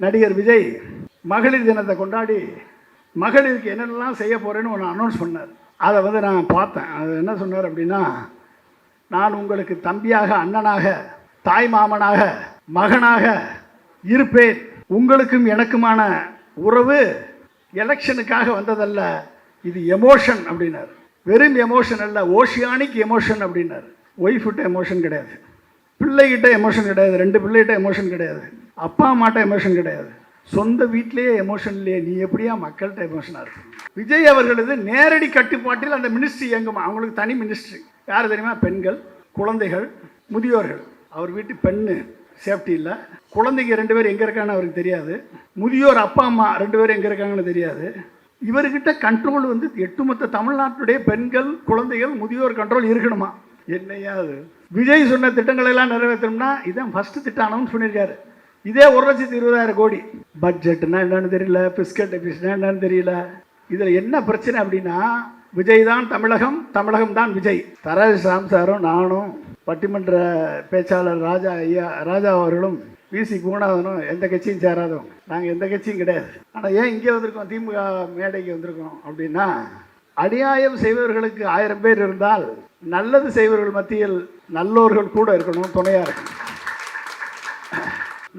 நடிகர் விஜய் மகளிர் தினத்தை கொண்டாடி மகளிருக்கு என்னென்னலாம் செய்ய போகிறேன்னு ஒன்று அனௌன்ஸ் பண்ணார். அதை நான் பார்த்தேன். அது என்ன சொன்னார் அப்படின்னா, நான் உங்களுக்கு தம்பியாக, அண்ணனாக, தாய் மாமனாக, மகனாக இருப்பேன். உங்களுக்கும் எனக்குமான உறவு எலெக்ஷனுக்காக வந்ததல்ல, இது எமோஷன் அப்படின்னார். வெறும் எமோஷன் அல்ல, ஓஷியானிக் எமோஷன் அப்படின்னார். ஒய்ஃப்கிட்ட எமோஷன் கிடையாது, பிள்ளைகிட்ட எமோஷன் கிடையாது, 2 பிள்ளைகிட்ட எமோஷன் கிடையாது, அப்பா அம்மாட்ட எமோஷன் கிடையாது, சொந்த வீட்டிலேயே எமோஷன் இல்லையே, நீ எப்படியா மக்கள்கிட்ட எமோஷனாக இருக்கும்? விஜய் அவர்களது நேரடி கட்டுப்பாட்டில் அந்த மினிஸ்ட்ரி இயங்குமா. அவங்களுக்கு தனி மினிஸ்ட்ரி. யார் தெரியுமா? பெண்கள், குழந்தைகள், முதியோர்கள். அவர் வீட்டு பெண்ணு சேஃப்டி இல்லை, குழந்தைங்க 2 பேர் எங்கே இருக்காங்கன்னு அவருக்கு தெரியாது, முதியோர் அப்பா அம்மா 2 பேர் எங்கே இருக்காங்கன்னு தெரியாது. இவர்கிட்ட கண்ட்ரோல் ஒட்டுமொத்த தமிழ்நாட்டுடைய பெண்கள், குழந்தைகள், முதியோர் கண்ட்ரோல் இருக்கணுமா? என்னையா அது? விஜய் சொன்ன திட்டங்களை எல்லாம் நிறைவேற்றணும்னா இதான் ஃபர்ஸ்ட் திட்டம் அனௌன்ஸ் பண்ணியிருக்காரு. இதே 1,20,000 கோடி. பட்ஜெட்னா என்னன்னு தெரியல, பிஸ்கட் எபிஸ்னா என்னன்னு தெரியல. இதில் என்ன பிரச்சனை அப்படின்னா, விஜய் தான் தமிழகம், தமிழகம் தான் விஜய். தராஜ் ராம் சாரும் நானும் பட்டிமன்ற பேச்சாளர் ராஜா அவர்களும் விசி குணாதனும் எந்த கட்சியும் சேராதோம். நாங்கள் எந்த கட்சியும் கிடையாது. ஆனால் ஏன் இங்கே வந்திருக்கோம், திமுக மேடைக்கு வந்திருக்கோம் அப்படின்னா, அநியாயம் செய்பவர்களுக்கு 1000 பேர் இருந்தால் நல்லது செய்பவர்கள் மத்தியில் நல்லோர்கள் கூட இருக்கணும், துணையாக இருக்கணும்.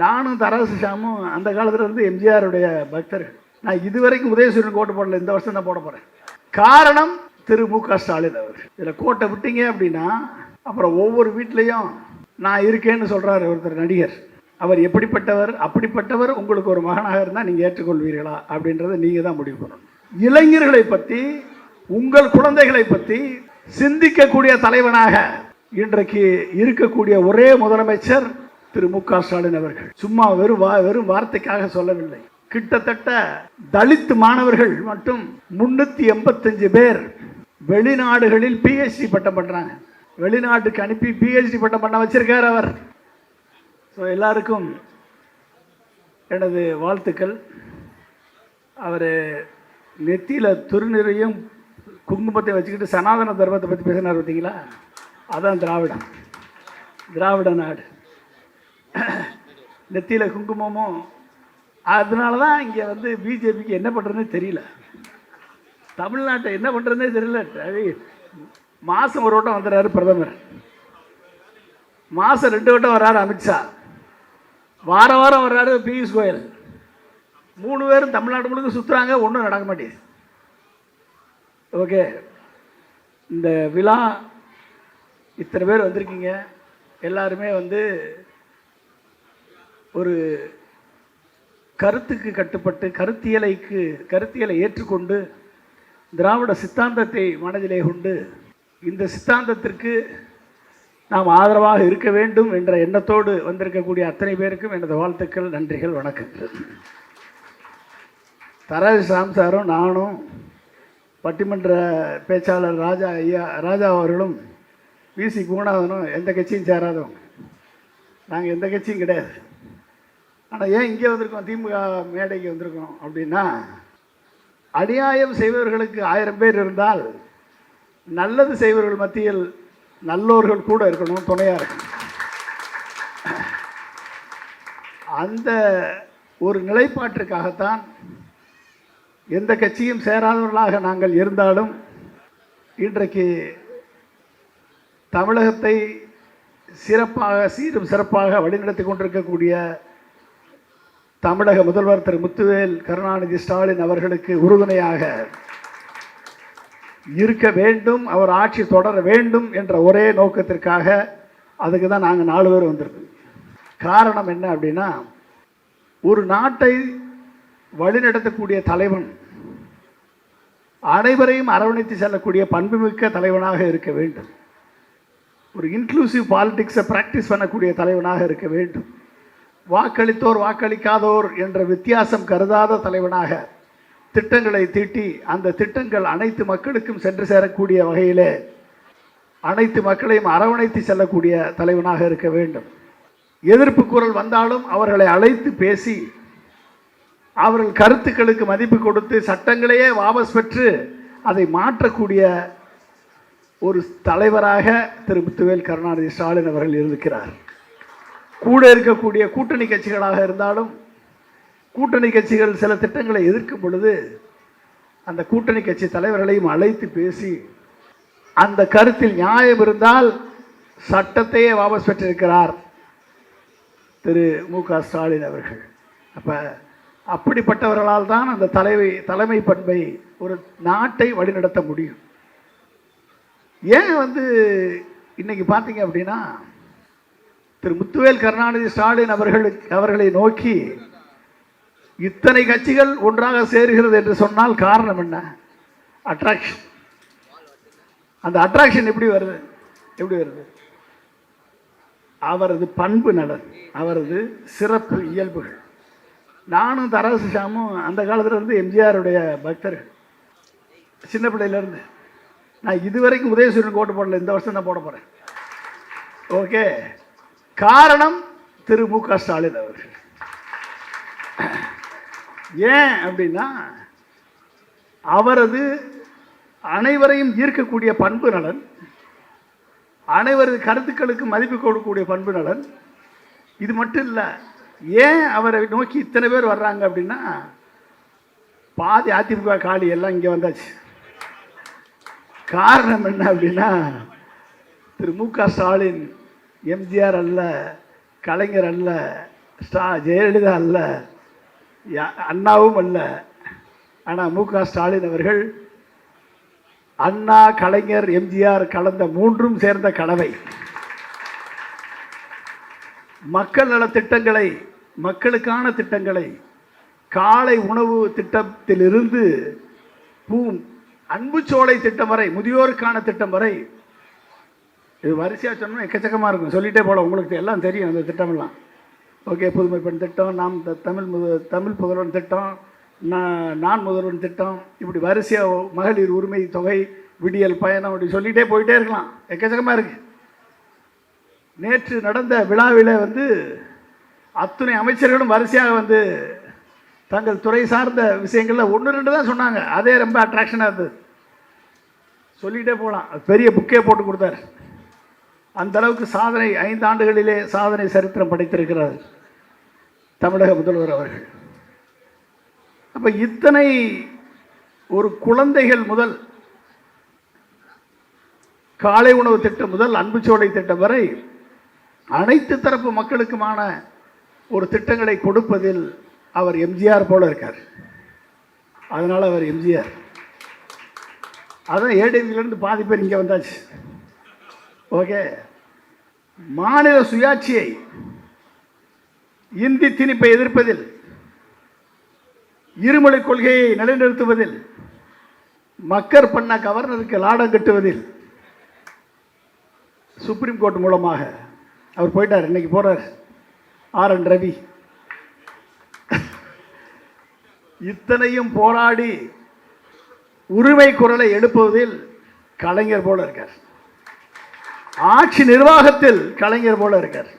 நானும் தராசு ஷாமும் அந்த காலத்தில் இருந்து எம்ஜிஆருடைய பக்தர்கள். நான் இதுவரைக்கும் உதயசூரியன் கோட்டை போடல, இந்த வருஷம் தான் போட போகிறேன். காரணம் திரு மு.க. ஸ்டாலின் அவர். இதில் கோட்டை விட்டீங்க அப்படின்னா அப்புறம் ஒவ்வொரு வீட்லேயும் நான் இருக்கேன்னு சொல்கிறார் ஒருத்தர் நடிகர். அவர் எப்படிப்பட்டவர்? அப்படிப்பட்டவர் உங்களுக்கு ஒரு மகனாக இருந்தால் நீங்கள் ஏற்றுக்கொள்வீர்களா அப்படின்றத நீங்கள் தான் முடிவு பண்ணணும். இளைஞர்களை பற்றி, உங்கள் குழந்தைகளை பற்றி சிந்திக்கக்கூடிய தலைவனாக இன்றைக்கு இருக்கக்கூடிய ஒரே முதலமைச்சர் திரு மு.க. ஸ்டாலின் அவர்கள். சும்மா வெறும் வார்த்தைக்காக சொல்லவில்லை. கிட்டத்தட்ட தலித் மாணவர்கள் மட்டும் 385 பேர் வெளிநாடுகளில் PhD பட்டம் பண்றாங்க. வெளிநாட்டுக்கு அனுப்பி PhD பட்டம் பண்ண வச்சிருக்கார் அவர். ஸோ எல்லாருக்கும் எனது வாழ்த்துக்கள். அவர் நெத்தியில் திருநிறையும் குங்குமத்தை வச்சுக்கிட்டு சனாதன தர்மத்தை பற்றி பேசினார் பார்த்தீங்களா? அதான் திராவிட நாடு. நெத்தியில் குங்குமமும். அதனால தான் இங்கே பிஜேபிக்கு என்ன பண்ணுறதுனே தெரியல, தமிழ்நாட்டை என்ன பண்ணுறதுனே தெரியல. மாதம் ஒரு வட்டம் வந்துடுறாரு பிரதமர், மாதம் 2 வட்டம் வர்றாரு அமித்ஷா, வாரம் வர்றாரு பியூஷ் கோயல். 3 பேரும் தமிழ்நாடு முழுக்க சுற்றுறாங்க, ஒன்றும் நடக்க மாட்டேங்குது. ஓகே, இந்த விழா இத்தனை பேர் வந்திருக்கீங்க. எல்லாருமே ஒரு கருத்துக்கு கட்டுப்பட்டு கருத்தியலை ஏற்றுக்கொண்டு திராவிட சித்தாந்தத்தை மனதிலே கொண்டு இந்த சித்தாந்தத்திற்கு நாம் ஆதரவாக இருக்க வேண்டும் என்ற எண்ணத்தோடு வந்திருக்கக்கூடிய அத்தனை பேருக்கும் எனது வாழ்த்துக்கள், நன்றிகள், வணக்கங்கள். தராஜ் ராம் சாரும் நானும் பட்டிமன்ற பேச்சாளர் ராஜா அவர்களும் விசி குணாதனும் எந்த கட்சியும் சேராதோம். நாங்கள் எந்த கட்சியும் கிடையாது. ஆனால் ஏன் இங்கே வந்திருக்கோம், திமுக மேடைக்கு வந்திருக்கோம் அப்படின்னா, அநியாயம் செய்பவர்களுக்கு 1000 பேர் இருந்தால் நல்லது செய்பவர்கள் மத்தியில் நல்லோர்கள் கூட இருக்கணும், துணையாக இருக்கணும். அந்த ஒரு நிலைப்பாட்டிற்காகத்தான் எந்த கட்சியும் சேராதவர்களாக நாங்கள் இருந்தாலும் இன்றைக்கு தமிழகத்தை சீரும் சிறப்பாக வழிநடத்தி கொண்டிருக்கக்கூடிய தமிழக முதல்வர் திரு முத்துவேல் கருணாநிதி ஸ்டாலின் அவர்களுக்கு உறுதுணையாக இருக்க வேண்டும், அவர் ஆட்சி தொடர வேண்டும் என்ற ஒரே நோக்கத்திற்காக அதுக்கு தான் நாங்கள் 4 பேர் வந்திருக்கோம். காரணம் என்ன அப்படின்னா, ஒரு நாட்டை வழிநடத்தக்கூடிய தலைவன் அனைவரையும் அரவணைத்து செல்லக்கூடிய பண்புமிக்க தலைவனாக இருக்க வேண்டும். ஒரு இன்க்ளூசிவ் பாலிடிக்ஸை ப்ராக்டிஸ் பண்ணக்கூடிய தலைவனாக இருக்க வேண்டும். வாக்களித்தோர் வாக்களிக்காதோர் என்ற வித்தியாசம் கருதாத தலைவனாக திட்டங்களை தீட்டி அந்த திட்டங்கள் அனைத்து மக்களுக்கும் சென்று சேரக்கூடிய வகையிலே அனைத்து மக்களையும் அரவணைத்து செல்லக்கூடிய தலைவனாக இருக்க வேண்டும். எதிர்ப்பு குரல் வந்தாலும் அவர்களை அழைத்து பேசி அவர்கள் கருத்துக்களுக்கு மதிப்பு கொடுத்து சட்டங்களையே வாபஸ் பெற்று அதை மாற்றக்கூடிய ஒரு தலைவராக திரு முத்துவேல் கருணாநிதி ஸ்டாலின் அவர்கள் இருக்கிறார். கூட இருக்கக்கூடிய கூட்டணி கட்சிகளாக இருந்தாலும் கூட்டணி கட்சிகள் சில திட்டங்களை எதிர்க்கும் பொழுது அந்த கூட்டணி கட்சி தலைவர்களையும் அழைத்து பேசி அந்த கருத்தில் நியாயம் இருந்தால் சட்டத்தையே வாபஸ் பெற்றிருக்கிறார் திரு மு.க. ஸ்டாலின் அவர்கள். அப்படிப்பட்டவர்களால் தான் அந்த தலைமை பண்பை ஒரு நாட்டை வழிநடத்த முடியும். ஏன் இன்னைக்கு பார்த்தீங்க அப்படின்னா திரு முத்துவேல் கருணாநிதி ஸ்டாலின் அவர்களை நோக்கி இத்தனை கட்சிகள் ஒன்றாக சேருகிறது என்று சொன்னால் காரணம் என்ன? அட்ராக்ஷன். அந்த அட்ராக்ஷன் எப்படி வருது? அவரது பண்பு நலன், அவரது சிறப்பு இயல்புகள். நானும் தராசு ஷாமும் அந்த காலத்திலிருந்து எம்ஜிஆருடைய பக்தர்கள், சின்ன பிள்ளையிலேருந்து. நான் இதுவரைக்கும் உதயசூரியன் ஓட்டு போடல, இந்த வருஷம் தான் போட போகிறேன். ஓகே, காரணம் திரு மு.க. ஸ்டாலின் அவர்கள். ஏன் அப்படின்னா அவரது அனைவரையும் ஈர்க்கக்கூடிய பண்பு நலன், அனைவரது கருத்துக்களுக்கு மதிப்பு கொடுக்கக்கூடிய பண்பு நலன். இது மட்டும் இல்லை, ஏன் அவரை நோக்கி இத்தனை பேர் வர்றாங்க அப்படின்னா பாதி அதிமுக காலி எல்லாம் இங்கே வந்தாச்சு. காரணம் என்ன அப்படின்னா திரு மு.க. ஸ்டாலின் எம்ஜிஆர் அல்ல, கலைஞர் அல்ல, ஜெயலலிதா அல்ல, அண்ணாவும் அல்ல. ஆனால் மு.க. ஸ்டாலின் அவர்கள் அண்ணா, கலைஞர், எம்ஜிஆர் கலந்த மூன்றும் சேர்ந்த கலவை. மக்கள் நல திட்டங்களை, மக்களுக்கான திட்டங்களை, காலை உணவு திட்டத்திலிருந்து அன்புச்சோலை திட்டம் வரை, முதியோருக்கான திட்டம் வரை, இது வரிசையாக சொன்னால் எக்கச்சக்கமாக இருக்கும், சொல்லிகிட்டே போல. உங்களுக்கு எல்லாம் தெரியும் அந்த திட்டமெல்லாம். ஓகே, புதுமை பெண் திட்டம், நாம் தமிழ் புதல்வன் திட்டம், நான் முதல்வன் திட்டம், இப்படி வரிசையாக மகளிர் உரிமை தொகை, விடியல் பயணம், அப்படி சொல்லிகிட்டே போயிட்டே இருக்கலாம். எக்கச்சக்கமாக இருக்குது. நேற்று நடந்த விழாவில் அத்துணை அமைச்சர்களும் வரிசையாக தங்கள் துறை சார்ந்த விஷயங்களில் 1-2 தான் சொன்னாங்க. அதே ரொம்ப அட்ராக்ஷனாக இருந்தது. சொல்லிகிட்டே போகலாம். பெரிய புக்கே போட்டு கொடுத்தார். அந்த அளவுக்கு சாதனை, 5 ஆண்டுகளிலே சாதனை சரித்திரம் படைத்திருக்கிறார் தமிழக முதல்வர் அவர்கள். அப்போ இத்தனை ஒரு குழந்தைகள் முதல், காலை உணவு திட்டம் முதல், அன்புச்சோலை திட்டம் வரை அனைத்து தரப்பு மக்களுக்குமான ஒரு திட்டங்களை கொடுப்பதில் அவர் எம்ஜிஆர் போல இருக்கார். அதனால் அவர் எம்ஜிஆர். அதான் ஏடிஎம்கிலிருந்து பாதி பேர் இங்கே வந்தாச்சு. ஓகே, மாநில சுயாட்சியை, இந்தி திணிப்பை எதிர்ப்பதில், இருமொழி கொள்கையை நிலைநிறுத்துவதில், மக்கர் பண்ண கவர்னருக்கு லாடம் கட்டுவதில் சுப்ரீம் கோர்ட் மூலமாக அவர் போயிட்டார். இன்னைக்கு போறார் ஆர்.என். ரவி. இத்தனையும் போராடி உரிமை குரலை எழுப்புவதில் கலைஞர் போல இருக்கார். ஆட்சி நிர்வாகத்தில் கலைஞர் போல இருக்கார்.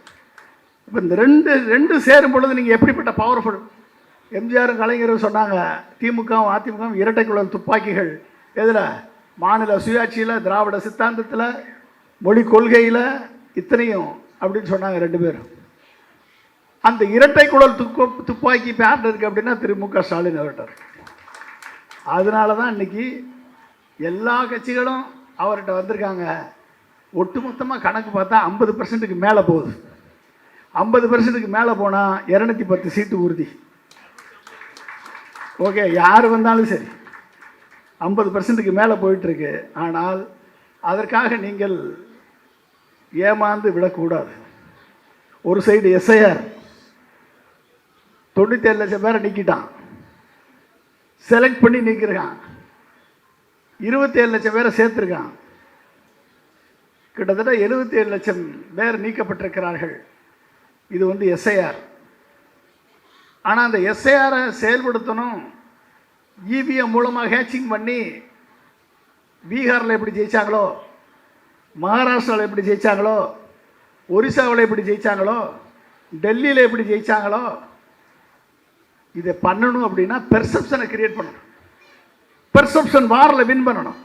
இப்போ இந்த ரெண்டு சேரும் பொழுது நீங்கள் எப்படிப்பட்ட பவர்ஃபுல். எம்ஜிஆரும் கலைஞரும் சொன்னாங்க, திமுகவும் அதிமுகவும் இரட்டை குழல் துப்பாக்கிகள். எதில்? மாநில சுயாட்சியில், திராவிட சித்தாந்தத்தில், மொழி கொள்கையில், இத்தனையும் அப்படின்னு சொன்னாங்க 2 பேரும். அந்த இரட்டை குழல் துப்பாக்கி பேர் இருக்கு அப்படின்னா திரு மு.க. ஸ்டாலின் அவர்கிட்ட. அதனால தான் இன்னைக்கு எல்லா கட்சிகளும் அவர்கிட்ட வந்திருக்காங்க. ஒட்டுமொத்தமாக கணக்கு பார்த்தா 50% மேலே போகுது. 50% மேலே போனால் 210 சீட்டு உறுதி. ஓகே, யார் வந்தாலும் சரி 50% மேலே போயிட்டுருக்கு. ஆனால் அதற்காக நீங்கள் ஏமாந்து விடக்கூடாது. ஒரு சைடு எஸ்ஐஆர் 97 லட்சம் பேரை நீக்கிட்டான், செலக்ட் பண்ணி நீக்கிருக்கான். 27 லட்சம் பேரை சேர்த்துருக்கான். கிட்டத்தட்ட 77 லட்சம் பேர் நீக்கப்பட்டிருக்கிறார்கள். இது எஸ்ஐஆர். ஆனால் அந்த எஸ்ஐஆரை செயல்படுத்தணும். இவிஎம் மூலமாக ஹேச்சிங் பண்ணி பீகாரில் எப்படி ஜெயிச்சாங்களோ, மகாராஷ்டிராவில் எப்படி ஜெயிச்சாங்களோ, ஒரிசாவில் எப்படி ஜெயிச்சாங்களோ, டெல்லியில் எப்படி ஜெயிச்சாங்களோ, இதை பண்ணணும் அப்படின்னா பெர்செப்ஷனை கிரியேட் பண்ணணும். பெர்செப்ஷன் வாரில் வின் பண்ணணும்.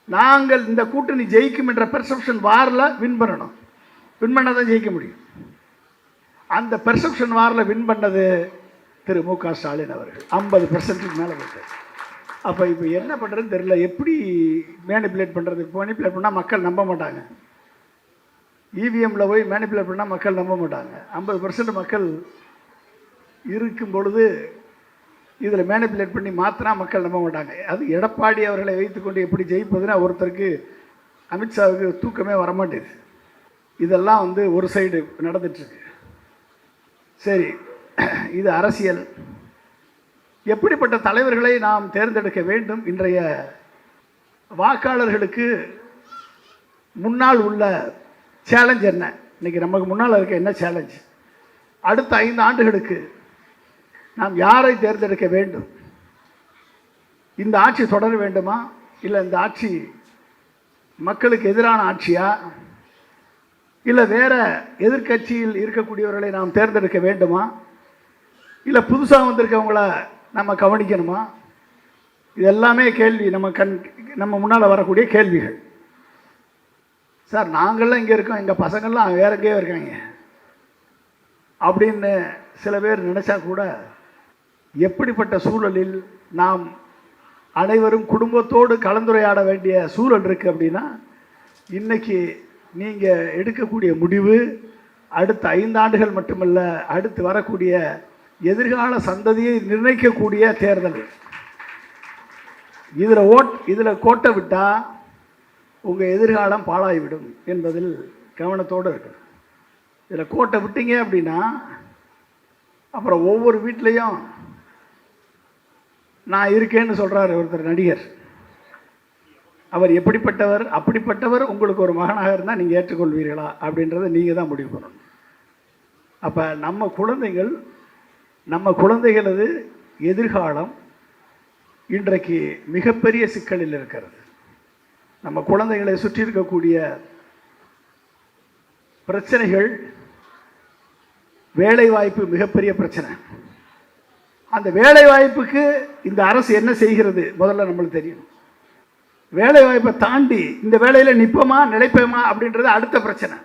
நாங்கள் இந்த கூட்டணி ஜெயிக்கும் என்ற பெர்செப்ஷன் வாரில் வின் பண்ணணும். வின் பண்ணால் தான் ஜெயிக்க முடியும். அந்த பெர்செப்ஷன் வாரில் வின் பண்ணது திரு மு.க. ஸ்டாலின் அவர்கள் 50% மேலே போயிட்டார். அப்போ இப்போ என்ன பண்ணுறதுன்னு தெரியல. எப்படி மேனிப்புலேட் பண்ணுறது? மேனிப்புலேட் பண்ணால் மக்கள் நம்ப மாட்டாங்க. இவிஎம்மில் போய் மேனிப்புலேட் பண்ணால் மக்கள் நம்ப மாட்டாங்க. 50% மக்கள் இருக்கும் பொழுது இதில் மேனிப்புலேட் பண்ணி மாற்றினா மக்கள் நம்ப மாட்டாங்க. அது எடப்பாடி அவர்களை வைத்துக்கொண்டு எப்படி ஜெயிப்பதுன்னா ஒருத்தருக்கு அமித்ஷாவுக்கு தூக்கமே வரமாட்டேது. இதெல்லாம் வந்து ஒரு சைடு நடந்துட்டுருக்கு. சரி, இது அரசியல். எப்படிப்பட்ட தலைவர்களை நாம் தேர்ந்தெடுக்க வேண்டும்? இன்றைய வாக்காளர்களுக்கு முன்னால் உள்ள சேலஞ்ச் என்ன? இன்றைக்கி நமக்கு முன்னால் இருக்க என்ன சேலஞ்ச்? அடுத்த 5 ஆண்டுகளுக்கு நாம் யாரை தேர்ந்தெடுக்க வேண்டும்? இந்த ஆட்சி தொடர வேண்டுமா, இல்லை இந்த ஆட்சி மக்களுக்கு எதிரான ஆட்சியா, இல்லை வேற எதிர்கட்சியில் இருக்கக்கூடியவர்களை நாம் தேர்ந்தெடுக்க வேண்டுமா, இல்லை புதுசாக வந்திருக்கவங்கள நம்ம கவனிக்கணுமா? இதெல்லாமே கேள்வி, நம்ம முன்னால் வரக்கூடிய கேள்விகள். சார், நாங்கள்லாம் இங்கே இருக்கோம், எங்கள் பசங்கள்லாம் வேற எங்கேயோ இருக்காங்க அப்படின்னு சில பேர் நினச்சா கூட, எப்படிப்பட்ட சூழலில் நாம் அனைவரும் குடும்பத்தோடு கலந்துரையாட வேண்டிய சூழல் இருக்குது அப்படின்னா, இன்றைக்கி நீங்கள் எடுக்கக்கூடிய முடிவு அடுத்த 5 ஆண்டுகள் மட்டுமல்ல, அடுத்து வரக்கூடிய எதிர்கால சந்ததியை நிர்ணயிக்கக்கூடிய தேர்தல். இதில் கோட்டை விட்டால் உங்கள் எதிர்காலம் பாழாகிவிடும் என்பதில் கவனத்தோடு இருக்கணும். இதில் கோட்டை விட்டீங்க அப்படின்னா அப்புறம் ஒவ்வொரு வீட்லேயும் நான் இருக்கேன்னு சொல்கிறார் ஒருத்தர் நடிகர். அவர் எப்படிப்பட்டவர்? அப்படிப்பட்டவர் உங்களுக்கு ஒரு மகனாக இருந்தால் நீங்கள் ஏற்றுக்கொள்வீர்களா அப்படின்றத நீங்கள் தான் முடிவு பண்ணணும். அப்போ நம்ம குழந்தைகளது எதிர்காலம் இன்றைக்கு மிகப்பெரிய சிக்கலில் இருக்கிறது. நம்ம குழந்தைகளை சுற்றி இருக்கக்கூடிய பிரச்சனைகள், வேலைவாய்ப்பு மிகப்பெரிய பிரச்சனை. அந்த வேலைவாய்ப்புக்கு இந்த அரசு என்ன செய்கிறது முதல்ல நம்மளுக்கு தெரியும். வேலைவாய்ப்பை தாண்டி இந்த வேலையில் நிற்போமா நிலைப்போமா அப்படின்றது அடுத்த பிரச்சனை.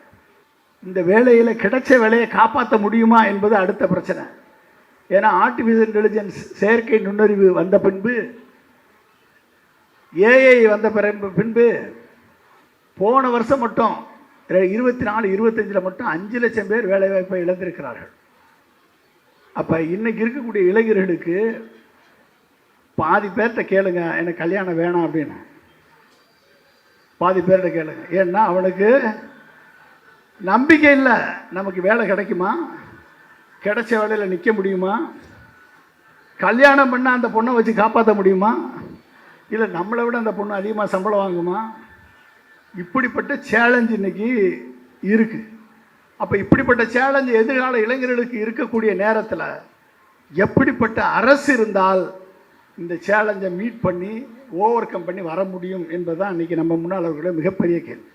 இந்த வேலையில் கிடைச்ச வேலையை காப்பாற்ற முடியுமா என்பது அடுத்த பிரச்சனை. ஏன்னா ஆர்டிஃபிஷியல் இன்டெலிஜென்ஸ், செயற்கை நுண்ணறிவு வந்த பின்பு, ஏஐ வந்த பின்பு போன வருஷம் மட்டும் 24-25 மட்டும் 5 லட்சம் பேர் வேலைவாய்ப்பை இழந்திருக்கிறார்கள். அப்போ இன்னைக்கு இருக்கக்கூடிய இளைஞர்களுக்கு பாதி பேர்கிட்ட கேளுங்க, எனக்கு கல்யாணம் வேணாம் அப்படின்னு. பாதி பேர்கிட்ட கேளுங்க. ஏன்னா அவனுக்கு நம்பிக்கை இல்லை. நமக்கு வேலை கிடைக்குமா, கிடைச்ச வேலையில் நிற்க முடியுமா, கல்யாணம் பண்ணால் அந்த பொண்ணை வச்சு காப்பாற்ற முடியுமா, இல்லை நம்மளை விட அந்த பொண்ணு அதிகமாக சம்பளம் வாங்குமா? இப்படிப்பட்ட சேலஞ்சு இன்னைக்கு இருக்குது. அப்போ இப்படிப்பட்ட சேலஞ்சு எதிர்கால இளைஞர்களுக்கு இருக்கக்கூடிய நேரத்தில் எப்படிப்பட்ட அரசு இருந்தால் இந்த சேலஞ்சை மீட் பண்ணி ஓவர் கம் பண்ணி வர முடியும் என்பதுதான் இன்றைக்கி நம்ம முன்னால் அவர்களுடைய மிகப்பெரிய கேள்வி.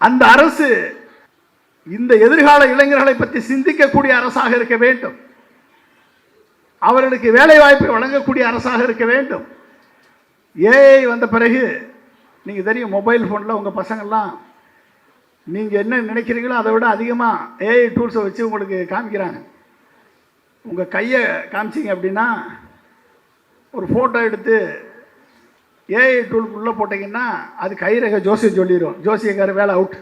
அந்த அரசு இந்த எதிர்கால இளைஞர்களை பற்றி சிந்திக்கக்கூடிய அரசாக இருக்க வேண்டும். அவர்களுக்கு வேலை வாய்ப்பை வழங்கக்கூடிய அரசாக இருக்க வேண்டும். ஏஐ வந்த பிறகு நீங்கள் தெரியும், மொபைல் ஃபோனில் உங்கள் பசங்கள்லாம் நீங்கள் என்ன நினைக்கிறீங்களோ அதை விட அதிகமாக ஏஐ டூல்ஸை வச்சு உங்களுக்கு காமிக்கிறாங்க. உங்கள் கையை காமிச்சிங்க அப்படின்னா ஒரு ஃபோட்டோ எடுத்து ஏஐ டூலுக்குள்ளே போட்டிங்கன்னா அது கைரேகை ஜோசியம் சொல்லிடும். ஜோசியக்கார வேலை அவுட்.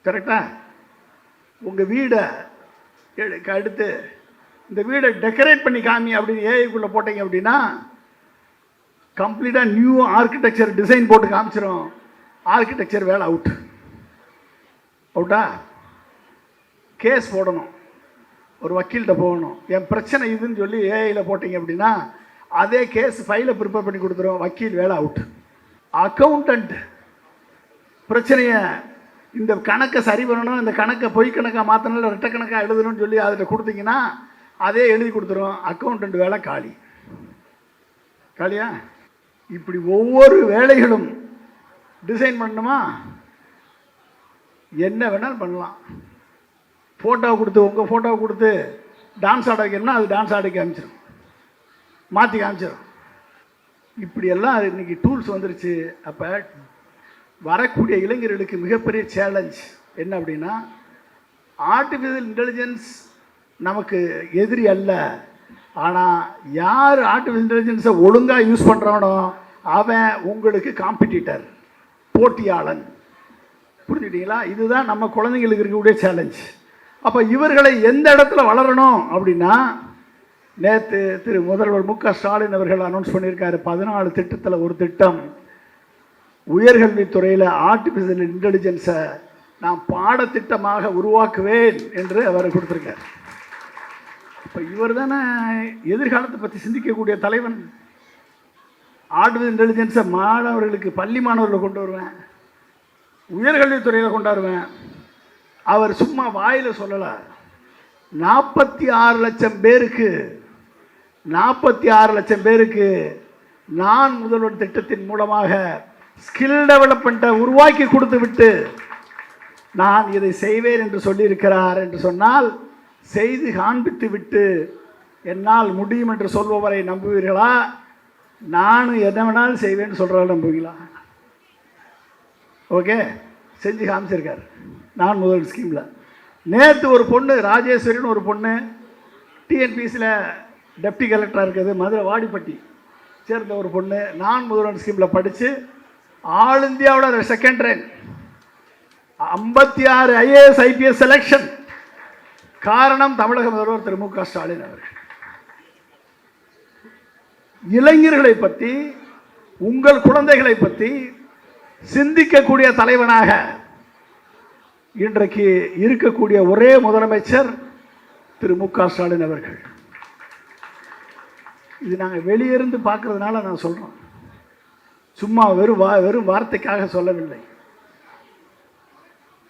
கரெக்டாக? உங்கள் வீடை அடுத்து இந்த வீடை டெக்கரேட் பண்ணி காமி அப்படின்னு ஏஐக்குள்ளே போட்டிங்க அப்படின்னா கம்ப்ளீட்டாக நியூ ஆர்கிடெக்சர் டிசைன் போட்டு காமிச்சிடும். ஆர்கிடெக்சர் வேலை அவுட்டா? கேஸ் போடணும், ஒரு வக்கீல்கிட்ட போகணும், என் பிரச்சனை இதுன்னு சொல்லி ஏஐயில் போட்டிங்க அப்படின்னா அதே கேஸ் ஃபைலை ப்ரிப்பேர் பண்ணி கொடுத்துரும். வக்கீல் வேலை அவுட். அக்கௌண்டன்ட் பிரச்சனையை, இந்த கணக்கை சரி பண்ணணும், இந்த கணக்கை பொய் கணக்காக மாற்றணும், ரெட்டை கணக்காக எழுதணும்னு சொல்லி அதில் கொடுத்தீங்கன்னா அதே எழுதி கொடுத்துரும். அக்கௌண்டன்ட் வேலை காலியா? இப்படி ஒவ்வொரு வேலைகளும் டிசைன் பண்ணணுமா? என்ன வேணாலும் பண்ணலாம். ஃபோட்டோவை கொடுத்து, உங்கள் ஃபோட்டோவை கொடுத்து டான்ஸ் ஆட வைக்கணும்னா அது டான்ஸ் ஆட காமிச்சிடும், மாற்றி காமிச்சிடும். இப்படியெல்லாம் இன்றைக்கி டூல்ஸ் வந்துருச்சு. அப்போ வரக்கூடிய இளைஞர்களுக்கு மிகப்பெரிய சேலஞ்ச் என்ன அப்படின்னா, ஆர்டிஃபிஷியல் இன்டெலிஜென்ஸ் நமக்கு எதிரி அல்ல, ஆனால் யார் ஆர்டிஃபிஷியல் இன்டெலிஜென்ஸை ஒழுங்காக யூஸ் பண்ணுறானோ அவன் உங்களுக்கு காம்படிட்டர், போட்டியாளன். புரிஞ்சுக்கிட்டீங்களா? இதுதான் நம்ம குழந்தைங்களுக்கு இருக்கக்கூடிய சேலஞ்ச். அப்போ இவர்களை எந்த இடத்துல வளரணும் அப்படின்னா, நேற்று திரு முதல்வர் மு க ஸ்டாலின் அவர்கள் அனௌன்ஸ் பண்ணியிருக்காரு, 14 திட்டத்தில் ஒரு திட்டம் உயர்கல்வித்துறையில் ஆர்டிஃபிஷியல் இன்டெலிஜென்ஸை நான் பாடத்திட்டமாக உருவாக்குவேன் என்று அவர் கொடுத்துருக்கார். இப்போ இவர் தானே எதிர்காலத்தை பற்றி சிந்திக்கக்கூடிய தலைவன். ஆர்டிஃபிஷியல் இன்டெலிஜென்ஸை மாணவர்களுக்கு, பள்ளி மாணவர்களை கொண்டு வருவேன், உயர்கல்வித்துறையில் கொண்டாடுவேன். அவர் சும்மா வாயில் சொல்லலை. 46 லட்சம் பேருக்கு 46 லட்சம் பேருக்கு நான் முதல்வர் திட்டத்தின் மூலமாக ஸ்கில் டெவலப்மெண்ட்டை உருவாக்கி கொடுத்து விட்டு நான் இதை செய்வேன் என்று சொல்லியிருக்கிறார். என்று சொன்னால் செய்து காண்பித்து விட்டு என்னால் முடியும் என்று சொல்பவரை நம்புவீர்களா? நான் என்ன வேணாலும் செய்வேன்னு சொல்கிறவரை நம்புவீங்களா? ஓகே, செஞ்சு காமிச்சிருக்கார் நான் முதல் ஸ்கீமில். நேற்று ஒரு பொண்ணு, ராஜேஸ்வரின்னு ஒரு பொண்ணு, டிஎன்பிசியில் டெப்டி கலெக்டராக இருக்குது, மதுரை வாடிப்பட்டி சேர்ந்த ஒரு பொண்ணு, நான் முதல்வன் ஸ்கீமில் படித்து ஆல் இந்தியாவோட second rank, 56 IAS IPS selection. காரணம் தமிழக முதல்வர் திரு மு க ஸ்டாலின் அவர்கள். இளைஞர்களை பற்றி, உங்கள் குழந்தைகளை பற்றி சிந்திக்கக்கூடிய தலைவனாக இன்றைக்கு இருக்கக்கூடிய ஒரே முதலமைச்சர் திரு மு க ஸ்டாலின் அவர்கள். இது நாங்கள் வெளியிருந்து பார்க்கறதுனால நான் சொல்கிறோம், சும்மா வெறும் வார்த்தைக்காக சொல்லவில்லை.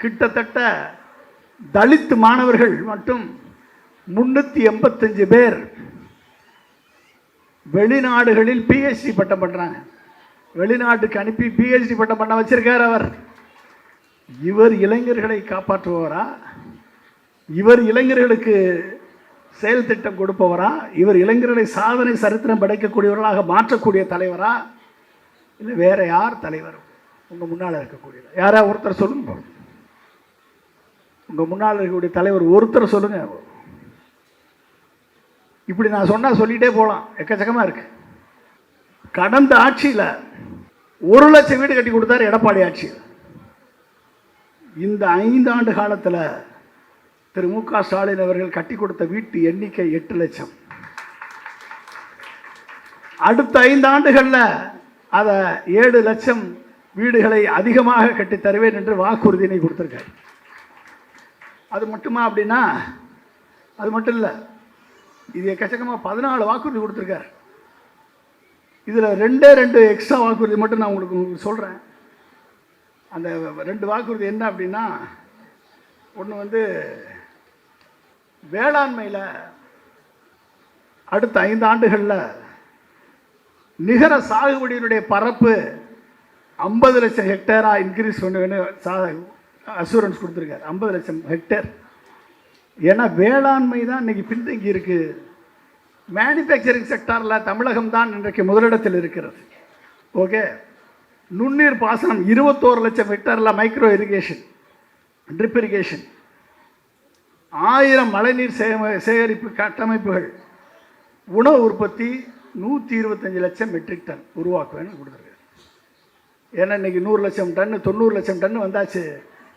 கிட்டத்தட்ட தலித் மாணவர்கள் மட்டும் 385 பேர் வெளிநாடுகளில் பிஹெச்டி பட்டம் பண்ணுறாங்க. வெளிநாட்டுக்கு அனுப்பி பிஹெச்டி பட்டம் பண்ண வச்சிருக்கார் அவர். இவர் இளைஞர்களை காப்பாற்றுபவரா? இவர் இளைஞர்களுக்கு செயல் திட்டம் கொடுப்பவரா? இவர் இளைஞர்களை சாதனை சரித்திரம் படைக்கக்கூடியவர்களாக மாற்றக்கூடிய தலைவரா? இல்லை வேற யார் தலைவர்? உங்கள் முன்னால் இருக்கக்கூடியது யாரா ஒருத்தர் சொல்லுங்க. உங்கள் முன்னால் இருக்கக்கூடிய தலைவர் ஒருத்தர் சொல்லுங்க. இப்படி நான் சொன்னால் சொல்லிகிட்டே போகலாம், எக்கச்சக்கமாக இருக்கு. கடந்த ஆட்சியில் 1 லட்சம் வீடு கட்டி கொடுத்தார் எடப்பாடி ஆட்சியில். இந்த 5 ஆண்டு காலத்தில் திரு மு க ஸ்டாலின் அவர்கள் கட்டி கொடுத்த வீட்டு எண்ணிக்கை 8 லட்சம். அடுத்த 5 ஆண்டுகளில் அதை 7 லட்சம் வீடுகளை அதிகமாக கட்டி தருவேன் என்று வாக்குறுதியினை கொடுத்துருக்காரு. அது மட்டுமா அப்படின்னா, அது மட்டும் இல்லை, இது எக்கச்சக்கமாக 14 வாக்குறுதி கொடுத்துருக்காரு. இதில் 2 எக்ஸ்ட்ரா வாக்குறுதி மட்டும் நான் உங்களுக்கு சொல்கிறேன். அந்த 2 வாக்குறுதி என்ன அப்படின்னா, ஒன்று வந்து வேளாண்மையில் அடுத்த 5 ஆண்டுகளில் நிகர சாகுபடியினுடைய பரப்பு 50 லட்சம் ஹெக்டேராக இன்க்ரீஸ் பண்ணுவேன்னு அசூரன்ஸ் கொடுத்துருக்காரு. 50 லட்சம் ஹெக்டேர். ஏன்னா வேளாண்மை தான் இன்றைக்கி பின்தங்கி இருக்குது. மேனுஃபேக்சரிங் செக்டாரில் தமிழகம் தான் இன்றைக்கு முதலிடத்தில் இருக்கிறது. ஓகே, நுண்ணீர் பாசனம் 21 லட்சம் ஹெக்டரில் மைக்ரோ இரிகேஷன், ட்ரிப் இரிகேஷன், 1000 மழைநீர் சேகரிப்பு கட்டமைப்புகள், உணவு உற்பத்தி 125 லட்சம் மெட்ரிக் டன் உருவாக்குவேன்னு கொடுத்துருக்காரு. ஏன்னா இன்றைக்கி 100 லட்சம் டன்னு 90 லட்சம் டன்னு வந்தாச்சு,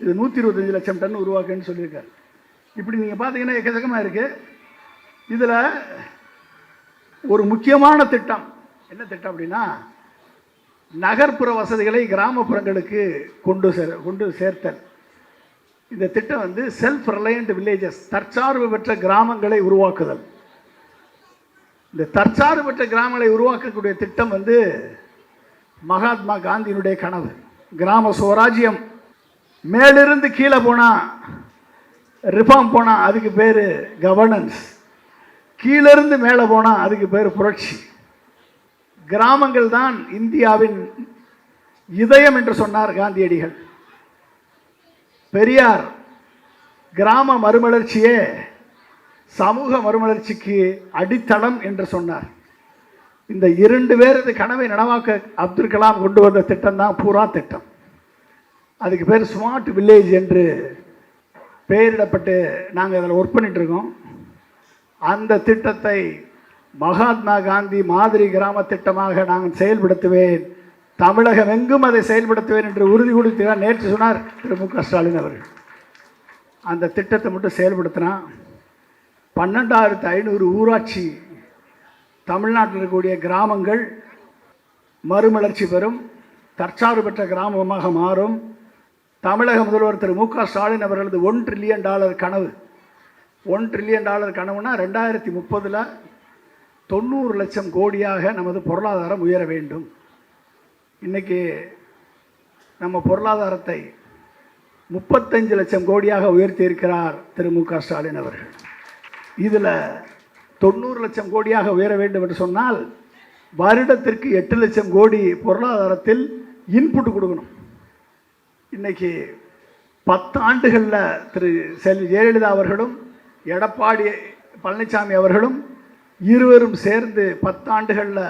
இது 125 லட்சம் டன் உருவாக்குன்னு சொல்லியிருக்காரு. இப்படி நீங்கள் பார்த்தீங்கன்னா எக்கச்சக்கமாக இருக்குது. இதில் ஒரு முக்கியமான திட்டம் என்ன திட்டம் அப்படின்னா, நகர்ப்புற வசதிகளை கிராமப்புறங்களுக்கு கொண்டு சேர்த்தல். இந்த திட்டம் வந்து செல்ஃப் ரிலையண்ட் வில்லேஜஸ், தற்சார்பு பெற்ற கிராமங்களை உருவாக்குதல். இந்த தற்சார்பு பெற்ற கிராமங்களை உருவாக்கக்கூடிய திட்டம் வந்து மகாத்மா காந்தியினுடைய கனவு. கிராம சுவராஜ்யம். மேலிருந்து கீழே போனால் ரிஃபார்ம் போனால் அதுக்கு பேர் கவர்னன்ஸ், கீழிருந்து மேலே போனால் அதுக்கு பேர் புரட்சி. கிராமங்கள் தான் இந்தியாவின் இதயம் என்று சொன்னார் காந்தியடிகள். பெரியார் கிராம மறுமலர்ச்சியே சமூக மறுமலர்ச்சிக்கு அடித்தளம் என்று சொன்னார். இந்த 2 பேரது கனவை நனவாக்க அப்துல் கலாம் கொண்டு வந்த திட்டம் தான் பூரா திட்டம். அதுக்கு பேர் ஸ்மார்ட் வில்லேஜ் என்று பெயரிடப்பட்டு நாங்கள் அதில் ஒர்க் பண்ணிகிட்ருக்கோம். அந்த திட்டத்தை மகாத்மா காந்தி மாதிரி கிராம திட்டமாக நான் செயல்படுத்துவேன், தமிழகம் எங்கும் அதை செயல்படுத்துவேன் என்று உறுதி கொடுத்தார். நேற்று சொன்னார் திரு மு.க. ஸ்டாலின் அவர்கள். அந்த திட்டத்தை மட்டும் செயல்படுத்தினா 12,500 ஊராட்சி தமிழ்நாட்டில் இருக்கக்கூடிய கிராமங்கள் மறுமலர்ச்சி பெறும், தற்சார்பு பெற்ற கிராமமாக மாறும். தமிழக முதல்வர் திரு மு.க. ஸ்டாலின் அவர்களது $1 trillion கனவு, $1 trillion கனவுனா 2030 90 லட்சம் கோடியாக நமது பொருளாதாரம் உயர வேண்டும். இன்றைக்கி நம்ம பொருளாதாரத்தை 35 லட்சம் கோடியாக உயர்த்தி இருக்கிறார் திரு மு.க. ஸ்டாலின் அவர்கள். இதில் 90 லட்சம் கோடியாக உயர வேண்டும் என்று சொன்னால் வருடத்திற்கு 8 லட்சம் கோடி பொருளாதாரத்தில் இன்புட் கொடுக்கணும். இன்றைக்கி 10 ஆண்டுகளில் திரு செல்வி ஜெயலலிதா அவர்களும் எடப்பாடி பழனிசாமி அவர்களும் இருவரும் சேர்ந்து 10 ஆண்டுகளில்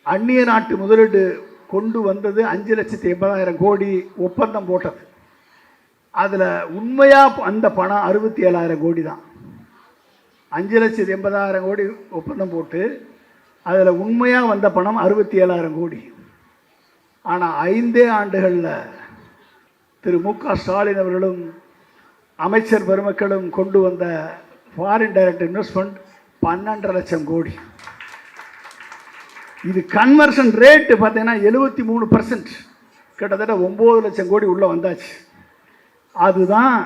அந்நிய நாட்டு முதலீடு கொண்டு வந்தது 5,80,000 கோடி ஒப்பந்தம் போட்டது. அதில் உண்மையாக அந்த பணம் 67,000 கோடி தான். 5,80,000 கோடி ஒப்பந்தம் போட்டு அதில் உண்மையாக வந்த பணம் 67,000 கோடி. ஆனால் 5 ஆண்டுகளில் திரு மு.க. ஸ்டாலின் அவர்களும் அமைச்சர் பெருமக்களும் கொண்டு வந்த ஃபாரின் டைரக்ட் இன்வெஸ்ட்மெண்ட் 12.5 லட்சம் கோடி. இது கன்வர்ஷன் ரேட்டு பார்த்தீங்கன்னா 73%, கிட்டத்தட்ட 9 லட்சம் கோடி உள்ளே வந்தாச்சு. அதுதான்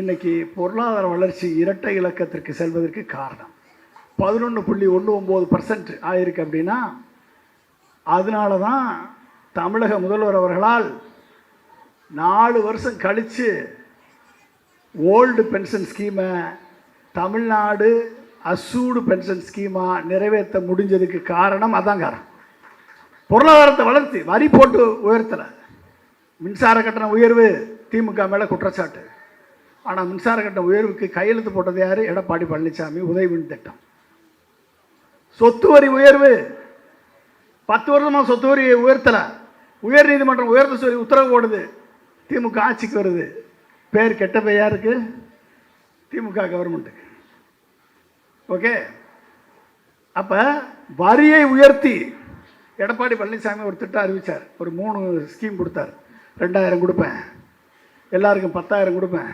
இன்றைக்கி பொருளாதார வளர்ச்சி இரட்டை இலக்கத்திற்கு செல்வதற்கு காரணம். 11.19% ஆயிருக்கு. அப்படின்னா அதனால தான் தமிழக முதல்வர் அவர்களால் 4 வருஷம் கழித்து ஓல்டு பென்ஷன் ஸ்கீமை தமிழ்நாடு அசூடு பென்ஷன் ஸ்கீமாக நிறைவேற்ற முடிஞ்சதுக்கு காரணம் அதான் காரணம். பொருளாதாரத்தை வளர்த்து வரி போட்டு உயர்த்தலை. மின்சார கட்டண உயர்வு திமுக மேலே குற்றச்சாட்டு. ஆனால் மின்சார கட்டண உயர்வுக்கு கையெழுத்து போட்டது யார்? எடப்பாடி பழனிசாமி. உதவின் திட்டம். சொத்து வரி உயர்வு 10 வருஷமாக சொத்து வரி உயர்த்தலை. உயர் நீதிமன்றம் உயர்த்த சொல்லி உத்தரவு போடுது. திமுக ஆட்சிக்கு வருது. பேர் கெட்ட பெயருக்கு திமுக கவர்மெண்ட்டுக்கு. ஓகே, அப்போ வரியை உயர்த்தி எடப்பாடி பழனிசாமி ஒரு திட்டம் அறிவித்தார். ஒரு 3 ஸ்கீம் கொடுத்தார். 2,000 கொடுப்பேன், எல்லாருக்கும் 10,000 கொடுப்பேன்,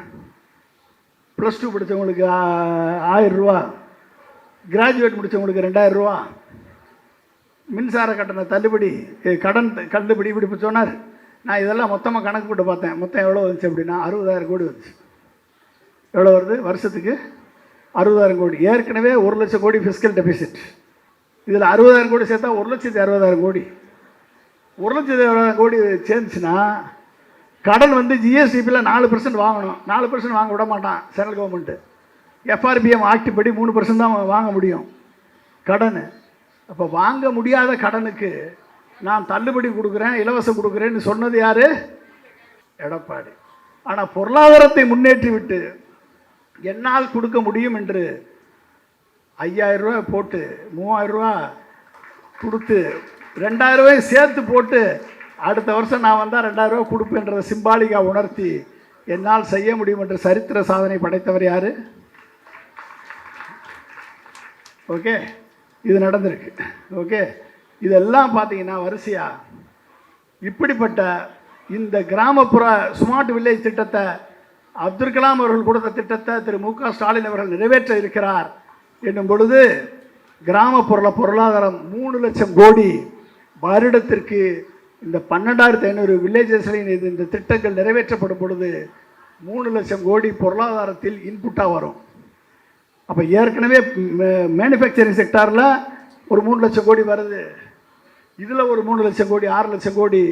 +2 படித்தவங்களுக்கு 1000 ரூபா, கிராஜுவேட் முடித்தவங்களுக்கு 2000 ரூபா, மின்சார கட்டண தள்ளுபடி, கடன் தள்ளுபடி, இப்படி சொன்னார். நான் இதெல்லாம் மொத்தமாக கணக்கு போட்டு பார்த்தேன். மொத்தம் எவ்வளோ வந்துச்சு அப்படின்னா 60,000 கோடி வந்துச்சு. எவ்வளோ வருது? வருஷத்துக்கு 60,000 கோடி. ஏற்கனவே 1 லட்சம் கோடி ஃபிஸ்கல் டெபிசிட். இதில் 60,000 கோடி சேர்த்தா 1,60,000 கோடி. 1,60,000 கோடி சேர்ந்துச்சுன்னா கடன் வந்து ஜிஎஸ்டிபியில் 4% வாங்கணும். 4% வாங்க விட மாட்டான் சென்ட்ரல் கவர்மெண்ட்டு. எஃப்ஆர்பிஎம் ஆக்ட் படி 3% தான் வாங்க முடியும் கடன். அப்போ வாங்க முடியாத கடனுக்கு நான் தள்ளுபடி கொடுக்குறேன், இலவசம் கொடுக்குறேன்னு சொன்னது யார்? எடப்பாடி. ஆனால் பொருளாதாரத்தை முன்னேற்றி விட்டு என்னால் கொடுக்க முடியும் என்று 5,000 ரூபா போட்டு 3,000 ரூபா கொடுத்து 2,000 ரூபாய் சேர்த்து போட்டு அடுத்த வருஷம் நான் வந்தால் 2,000 ரூபா கொடுப்பேன்றதை சிம்பாலிக்காக உணர்த்தி என்னால் செய்ய முடியும் என்று சரித்திர சாதனை படைத்தவர் யார்? ஓகே, இது நடந்திருக்கு. ஓகே, இதெல்லாம் பார்த்தீங்கன்னா வரிசையாக இப்படிப்பட்ட இந்த கிராமப்புற ஸ்மார்ட் வில்லேஜ் திட்டத்தை, அப்துல் கலாம் அவர்கள் கொடுத்த திட்டத்தை திரு மு.க. ஸ்டாலின் அவர்கள் நிறைவேற்ற இருக்கிறார் என்னும் பொழுது கிராமப்புற பொருளாதாரம் 3 லட்சம் கோடி வருடத்திற்கு இந்த 12,500 வில்லேஜஸ்லையும் இந்த திட்டங்கள் நிறைவேற்றப்படும் பொழுது 3 லட்சம் கோடி பொருளாதாரத்தில் இன்புட்டாக வரும். அப்போ ஏற்கனவே மேனுஃபேக்சரிங் செக்டாரில் ஒரு 3 லட்சம் கோடி வருது. இதில் ஒரு 3 லட்சம் கோடி, 6 லட்சம் கோடி.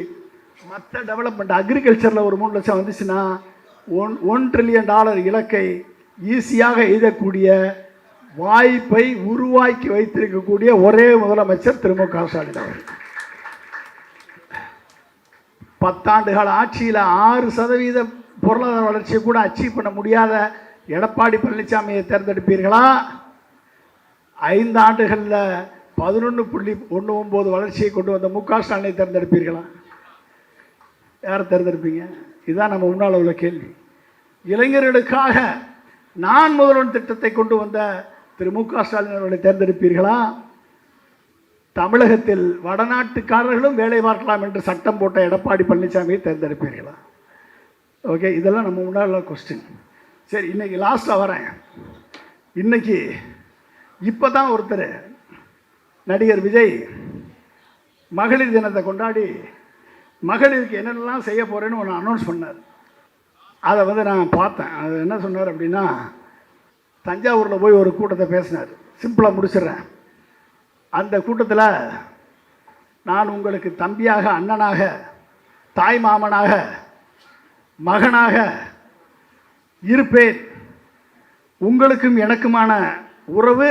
மற்ற டெவலப்மெண்ட் அக்ரிகல்ச்சரில் ஒரு 3 லட்சம் வந்துச்சுன்னா $1 trillion இலக்கை ஈஸியாக எய்தக்கூடிய வாய்ப்பை உருவாக்கி வைத்திருக்கக்கூடிய ஒரே முதலமைச்சர் திரு மு.க. ஸ்டாலின் அவர்கள். 10 ஆண்டுகால ஆட்சியில் 6% பொருளாதார வளர்ச்சியை கூட அச்சீவ் பண்ண முடியாத எடப்பாடி பழனிசாமியை தேர்ந்தெடுப்பீர்களா? 5 ஆண்டுகளில் 11.19 வளர்ச்சியை கொண்டு வந்த மு.க. ஸ்டாலினை தேர்ந்தெடுப்பீர்களா? யாரை தேர்ந்தெடுப்பீங்க? இதுதான் நம்ம முன்னால் உள்ள கேள்வி. இளைஞர்களுக்காக நான் முதல்வன் திட்டத்தை கொண்டு வந்த திரு மு.க. ஸ்டாலின் அவர்களை தேர்ந்தெடுப்பீர்களா, தமிழகத்தில் வடநாட்டுக்காரர்களும் வேலை பார்க்கலாம் என்று சட்டம் போட்ட எடப்பாடி பழனிசாமியை தேர்ந்தெடுப்பீர்களா? ஓகே, இதெல்லாம் நம்ம முன்னாள் கொஸ்டின். சரி, இன்றைக்கி லாஸ்ட்டாக வரேன். இன்றைக்கி இப்போ தான் ஒருத்தர் நடிகர் விஜய் மகளிர் தினத்தை கொண்டாடி மகளிருக்கு என்னென்னலாம் செய்ய போகிறேன்னு ஒன்று அனௌன்ஸ் பண்ணார். அதை நான் பார்த்தேன். அது என்ன சொன்னார் அப்படின்னா, தஞ்சாவூரில் போய் ஒரு கூட்டத்தை பேசினார். சிம்பிளாக முடிச்சிடுறேன். அந்த கூட்டத்தில் நான் உங்களுக்கு தம்பியாக, அண்ணனாக, தாய் மாமனாக, மகனாக இருப்பேன். உங்களுக்கும் எனக்குமான உறவு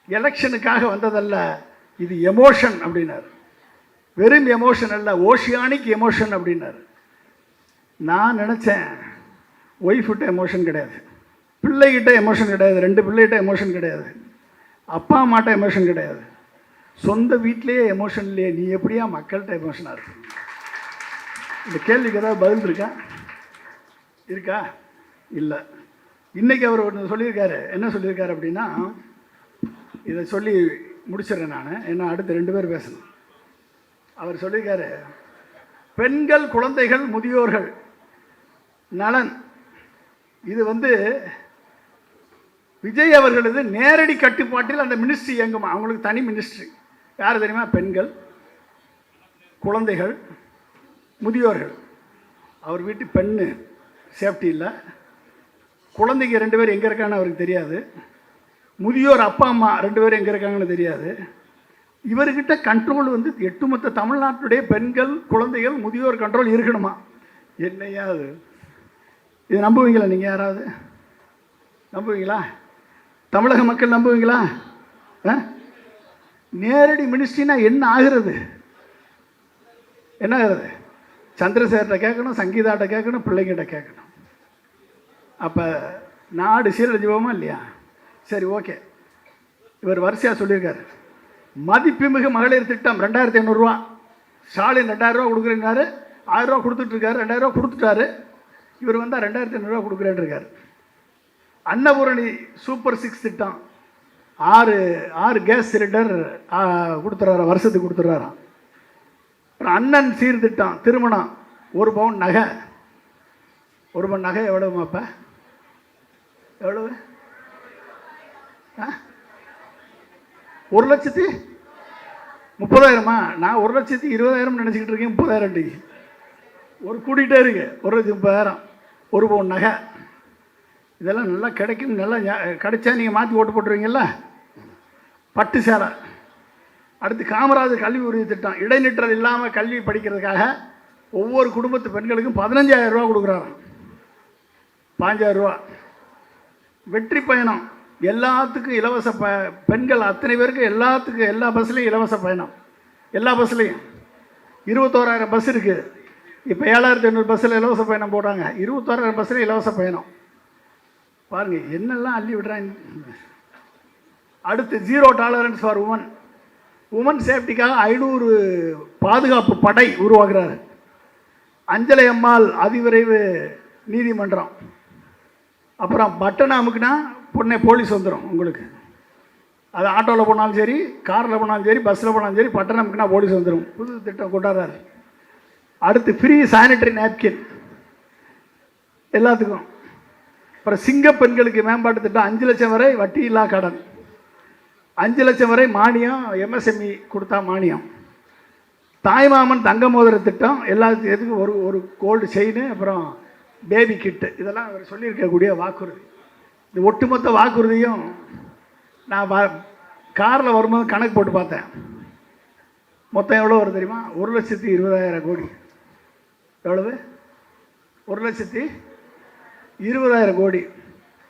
எலெக்ஷனுக்காக வந்ததல்ல, இது எமோஷன் அப்படின்னார். வெறும் எமோஷன் அல்ல, ஓஷியானிக் எமோஷன் அப்படின்னார். நான் நினச்சேன், ஒய்ஃப்கிட்ட எமோஷன் கிடையாது, பிள்ளைகிட்ட எமோஷன் கிடையாது, 2 பிள்ளைகிட்ட எமோஷன் கிடையாது, அப்பா அம்மாட்ட எமோஷன் கிடையாது, சொந்த வீட்டிலேயே எமோஷன் இல்லையே, நீ எப்படியா மக்கள்கிட்ட எமோஷனாக இருக்கு? இந்த கேள்விக்கு ஏதாவது பதில் இருக்கா? இல்லை. இன்றைக்கி அவர் ஒன்று சொல்லியிருக்காரு. என்ன சொல்லியிருக்காரு அப்படின்னா, இதை சொல்லி முடிச்சிடுறேன் நான், ஏன்னா அடுத்து 2 பேர் பேசணும். அவர் சொல்லியிருக்காரு, பெண்கள், குழந்தைகள், முதியோர்கள் நலன், இது விஜய் அவர்களது நேரடி கட்டுப்பாட்டில் அந்த மினிஸ்ட்ரி இயங்குமா. அவங்களுக்கு தனி மினிஸ்ட்ரி. யார் தெரியுமா? பெண்கள், குழந்தைகள், முதியோர்கள். அவர் வீட்டு பெண்ணு சேஃப்டி இல்லை, குழந்தைங்க 2 பேர் எங்கே இருக்கான்னு அவருக்கு தெரியாது, முதியோர் அப்பா அம்மா 2 பேரும் எங்கே இருக்காங்கன்னு தெரியாது. இவர்கிட்ட கண்ட்ரோல் ஒட்டுமொத்த தமிழ்நாட்டுடைய பெண்கள், குழந்தைகள், முதியோர் கண்ட்ரோல் இருக்கணுமா? என்னையா அது? இது நம்புவீங்களா? நீங்கள் யாராவது நம்புவீங்களா? தமிழக மக்கள் நம்புவீங்களா? நேரடி மினிஸ்ட்ரினா என்ன ஆகிறது? என்ன ஆகிறது? சந்திரசேகர்கிட்ட கேட்கணும், சங்கீதாட்ட கேட்கணும், பிள்ளைங்கிட்ட கேட்கணும். அப்போ நாடு சீரழிஞ்சுவோமா இல்லையா? சரி, ஓகே. இவர் வரிசையாக சொல்லியிருக்காரு, மதிப்புமிகு மகளிர் திட்டம் 2500 ரூபா. ஸ்டாலின் 2000 ரூபா கொடுக்குறேன்னாரு, 1000 ரூபா கொடுத்துட்ருக்காரு, 2000 ரூபா கொடுத்துட்டாரு. இவர் வந்தால் 2500 ரூபா கொடுக்குறேன்னு இருக்கார். அன்னபூரணி சூப்பர் 6 திட்டம், 6 கேஸ் சிலிண்டர் கொடுத்துட்றாரா, வருஷத்துக்கு கொடுத்துட்றாராம். அப்புறம் அண்ணன் சீர்திட்டம், திருமணம், 1 பவுன் நகை. 1 பவுன் நகை எவ்வளவுமாப்பா? எவ்வளவு? 1,30,000? நான் 1,20,000 நினச்சிக்கிட்டு இருக்கேன். 30,000 ஒரு கூட்டிகிட்டே இருக்கு. 1,30,000 1 பவுன் நகை. இதெல்லாம் நல்லா கிடைக்கும். நல்லா கிடைச்சா நீங்கள் மாற்றி ஓட்டு போட்டுருவீங்கல்ல. பட்டு சேலை. அடுத்து காமராஜர் கல்வி உறுதி திட்டம், இடைநிற்றல் இல்லாமல் கல்வி படிக்கிறதுக்காக ஒவ்வொரு குடும்பத்து பெண்களுக்கும் 15,000 ரூபா கொடுக்குறாங்க. 5,000 ரூபா. வெற்றி பயணம், எல்லாத்துக்கும் இலவச பெண்கள் அத்தனை பேருக்கு எல்லாத்துக்கும் எல்லா பஸ்லையும் இலவச பயணம். எல்லா பஸ்லையும் 21,000 பஸ் இருக்குது. இப்போ 7,500 பஸ்ஸில் இலவச பயணம் போடுறாங்க. 21,000 பஸ்ஸில் இலவச பயணம். பாருங்கள் என்னெல்லாம் அள்ளி விடுறாங்க. அடுத்து 0 டாலரன்ஸ் ஃபார் உமன். உமன் சேஃப்டிக்காக 500 பாதுகாப்பு படை உருவாக்குறாரு. அஞ்சலை அம்மாள் அதிவிரைவு நீதிமன்றம். அப்புறம் பட்டனை அமுக்குனா பொண்ணே போலீஸ் வந்துடும் உங்களுக்கு. அது ஆட்டோவில் போனாலும் சரி, காரில் போனாலும் சரி, பஸ்ஸில் போனாலும் சரி, பட்டனை அமுக்குனா போலீஸ் வந்துடும். புது திட்டம் கொண்டாடுறாரு. அடுத்து ஃப்ரீ சானிட்டரி நாப்கின் எல்லாத்துக்கும். அப்புறம் சிங்க பெண்களுக்கு மேம்பாட்டு திட்டம், 5 லட்சம் வரை வட்டி இல்லா கடன், 5 லட்சம் வரை மானியம், எம்எஸ்எம்இ கொடுத்தா மானியம். தாய்மாமன் தங்க மோதிர திட்டம், எல்லாத்துக்கும் ஒரு கோல்டு செயின், அப்புறம் பேபி கிட்டு. இதெல்லாம் அவர் சொல்லியிருக்கக்கூடிய வாக்குறுதி. இந்த ஒட்டுமொத்த வாக்குறுதியும் நான் காரில் வரும்போது கணக்கு போட்டு பார்த்தேன். மொத்தம் எவ்வளோ வரும் தெரியுமா? 1,20,000 கோடி. எவ்வளவு? 1,20,000 கோடி.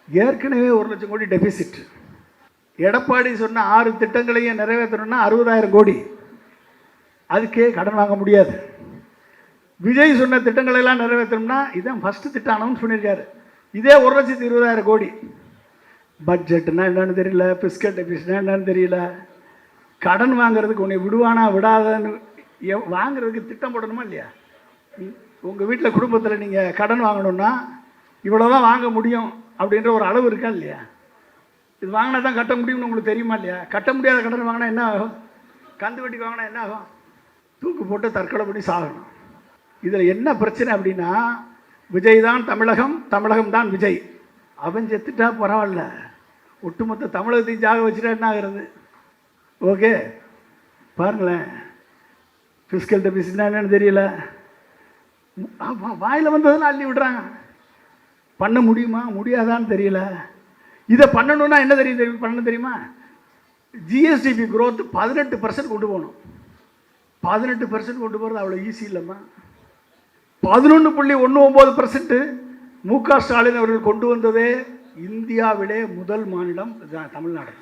ஏற்கனவே 1 லட்சம் கோடி டெபிசிட். எடப்பாடி சொன்ன 6 திட்டங்களையும் நிறைவேற்றணும்னா 60,000 கோடி. அதுக்கே கடன் வாங்க முடியாது. விஜய் சொன்ன திட்டங்களெல்லாம் நிறைவேற்றணும்னா இதான் ஃபஸ்ட்டு திட்டம் அனௌன்ஸ் பண்ணியிருக்காரு. இதே 1,20,000 கோடி. பட்ஜெட்னா என்னன்னு தெரியல, பிஸ்கட் டெபிசிட்னா என்னன்னு தெரியல. கடன் வாங்குறதுக்கு உன்னை விடுவானா விடாதன்னு வாங்குறதுக்கு திட்டம் போடணுமா இல்லையா? உங்கள் வீட்டில் குடும்பத்தில் நீங்கள் கடன் வாங்கணுன்னா இவ்வளோ தான் வாங்க முடியும் அப்படின்ற ஒரு அளவு இருக்கா இல்லையா? இது வாங்கினா தான் கட்ட முடியும்னு உங்களுக்கு தெரியுமா இல்லையா? கட்ட முடியாத கடன் வாங்கினா என்ன ஆகும்? கந்து வட்டிக்கு வாங்கினா என்ன ஆகும்? தூக்கு போட்டு தற்கொலை பண்ணி சாகணும். இதில் என்ன பிரச்சனை அப்படின்னா, விஜய் தான் தமிழகம், தமிழகம் தான் விஜய். அவன் செத்துட்டா பரவாயில்ல, ஒட்டுமொத்த தமிழகத்தையும் ஜாக வச்சுட்டா என்ன ஆகிறது? ஓகே, பாருங்களேன், ஃபிஸ்கல் டெபிசிட்னா என்னன்னு தெரியல, வாயில் வந்ததெல்லாம் அள்ளி விடுறாங்க. பண்ண முடியுமா முடியாதான்னு தெரியல. இதை பண்ணணும்னா என்ன பண்ண தெரியுமா? ஜிஎஸ்டிபி growth 18% கொண்டு போகணும். 18% கொண்டு போகிறது அவ்வளோ ஈஸி இல்லைம்மா. 11.19% மு.க. ஸ்டாலின் அவர்கள் கொண்டு வந்ததே இந்தியாவிலே முதல் மாநிலம் தமிழ்நாடு.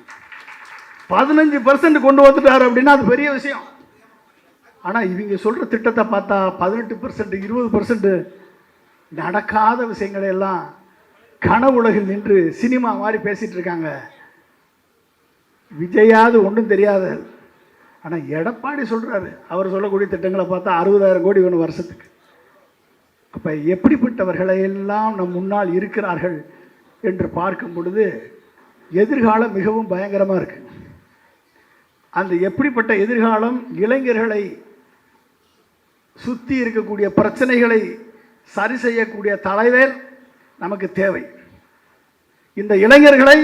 15% கொண்டு வந்துட்டார் அப்படின்னா அது பெரிய விஷயம். ஆனால் இவங்க சொல்கிற திட்டத்தை பார்த்தா 18%, 20% நடக்காத விஷயங்களை எல்லாம் கனவுலகில் நின்று சினிமா மாதிரி பேசிகிட்டு இருக்காங்க. விஜயாவது ஒன்றும் தெரியாது. ஆனால் எடப்பாடி சொல்கிறாரு, அவர் சொல்லக்கூடிய திட்டங்களை பார்த்தா 60,000 கோடி வேணும் வருஷத்துக்கு. அப்போ எப்படிப்பட்டவர்களை எல்லாம் நம் முன்னால் இருக்கிறார்கள் என்று பார்க்கும் பொழுது எதிர்காலம் மிகவும் பயங்கரமாக இருக்குது. அந்த எப்படிப்பட்ட எதிர்காலம், இளைஞர்களை சுற்றி இருக்கக்கூடிய பிரச்சனைகளை சரி செய்யக்கூடிய தலைவர் நமக்கு தேவை. இந்த இளைஞர்களை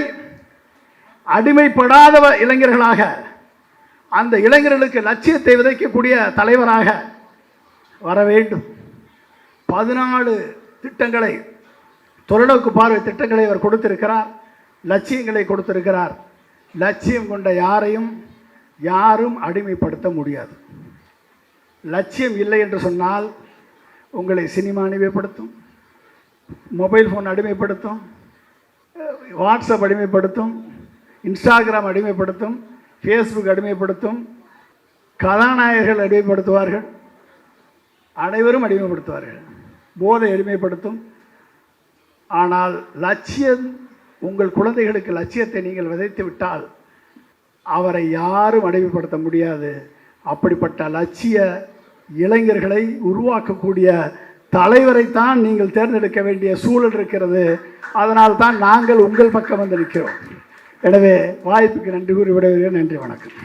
அடிமைப்படாத இளைஞர்களாக, அந்த இளைஞர்களுக்கு லட்சியத்தை விதைக்கக்கூடிய தலைவராக வர வேண்டும். 14 திட்டங்களை, தொலைநோக்கு பார்வை திட்டங்களை அவர் கொடுத்திருக்கிறார், லட்சியங்களை கொடுத்திருக்கிறார். லட்சியம் கொண்ட யாரும் அடிமைப்படுத்த முடியாது. லட்சியம் இல்லை என்று சொன்னால் உங்களை சினிமா அடிமைப்படுத்தும், மொபைல் ஃபோன் அடிமைப்படுத்தும், வாட்ஸ்அப் அடிமைப்படுத்தும், இன்ஸ்டாகிராம் அடிமைப்படுத்தும், ஃபேஸ்புக் அடிமைப்படுத்தும், கதாநாயகர்கள் அடிமைப்படுத்துவார்கள், அனைவரும் அடிமைப்படுத்துவார்கள், போதை அடிமைப்படுத்தும். ஆனால் லட்சியம், உங்கள் குழந்தைகளுக்கு லட்சியத்தை நீங்கள் விதைத்து விட்டால் அவரை யாரும் அடிமைப்படுத்த முடியாது. அப்படிப்பட்ட லட்சிய இளைஞர்களை உருவாக்கக்கூடிய தலைவரைத்தான் நீங்கள் தேர்ந்தெடுக்க வேண்டிய சூழல் இருக்கிறது. அதனால் தான் நாங்கள் உங்கள் பக்கம் வந்து நிற்கிறோம். எனவே வாய்ப்புக்கு நன்றி கூறி விடைபெறுகிறேன். நன்றி, வணக்கம்.